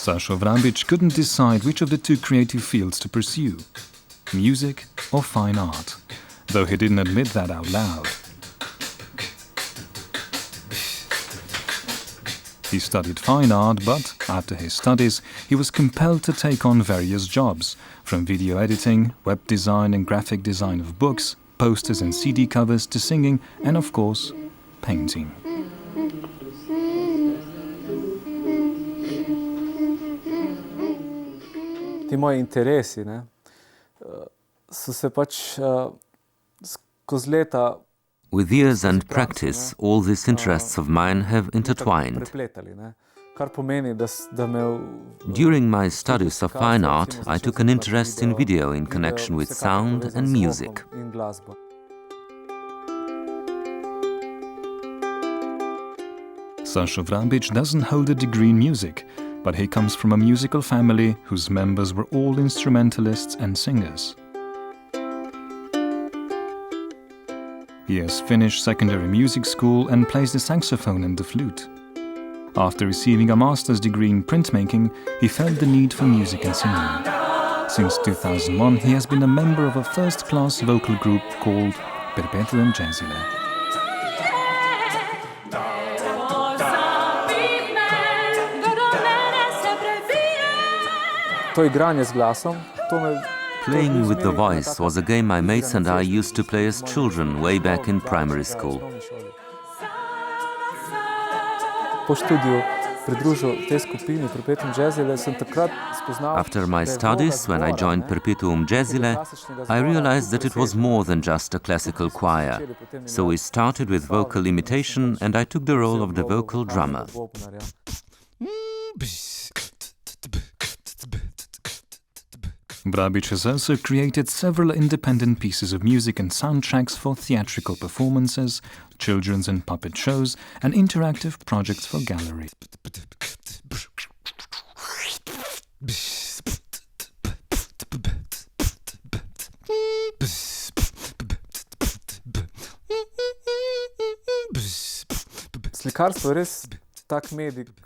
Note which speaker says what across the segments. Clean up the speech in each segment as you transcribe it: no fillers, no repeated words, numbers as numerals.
Speaker 1: Sašo Vrabič couldn't decide which of the two creative fields to pursue, music or fine art, though he didn't admit that out loud. He studied fine art, but after his studies, he was compelled to take on various jobs, from video editing, web design and graphic design of books, posters and CD covers to singing and, of course, painting.
Speaker 2: Ti moji interesi, so se skozi leta.
Speaker 3: With years and practice, all these interests of mine have intertwined. During my studies of fine art, I took an interest in video in connection with sound and music.
Speaker 1: Sašo Vrabič doesn't hold a degree in music, but he comes from a musical family whose members were all instrumentalists and singers. He has finished secondary music school and plays the saxophone and the flute. After receiving a master's degree in printmaking, he felt the need for music and singing. Since 2001, he has been a member of a first-class vocal group called TVSLO.
Speaker 3: Playing with the voice was a game my mates and I used to play as children way back in primary school. After my studies, when I joined Perpetuum Jazzile, I realized that it was more than just a classical choir. So we started with vocal imitation and I took the role of the vocal drummer.
Speaker 1: Vrabič has also created several independent pieces of music and soundtracks for theatrical performances, children's and puppet shows, and interactive projects for gallery.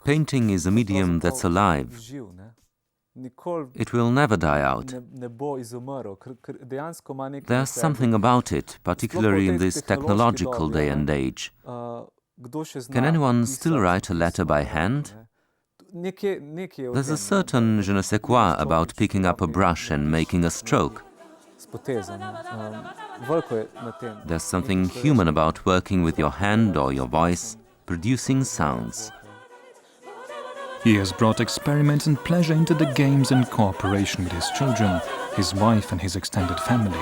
Speaker 3: Painting is a medium that's alive. It will never die out. There's something about it, particularly in this technological day and age. Can anyone still write a letter by hand? There's a certain je ne sais quoi about picking up a brush and making a stroke. There's something human about working with your hand or your voice, producing sounds.
Speaker 1: He has brought experiment and pleasure into the games in cooperation with his children, his wife and his extended family.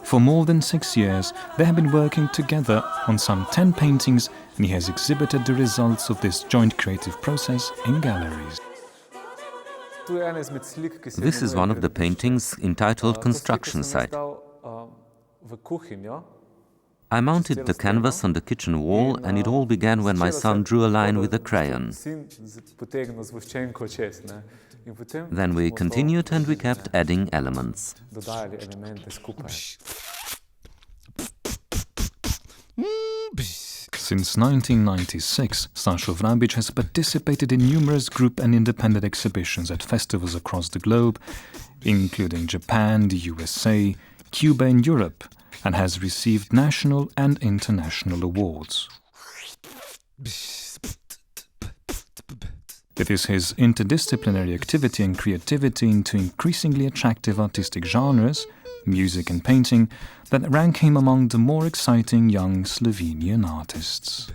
Speaker 1: For more than 6 years, they have been working together on some 10 paintings, and he has exhibited the results of this joint creative process in galleries.
Speaker 3: This is one of the paintings entitled Construction Site. I mounted the canvas on the kitchen wall and it all began when my son drew a line with a crayon. Then we continued and we kept adding elements.
Speaker 1: Since 1996, Sašo Vrabič has participated in numerous group and independent exhibitions at festivals across the globe, including Japan, the USA, Cuba and Europe, and has received national and international awards. It is his interdisciplinary activity and creativity into increasingly attractive artistic genres, music and painting, that rank him among the more exciting young Slovenian artists.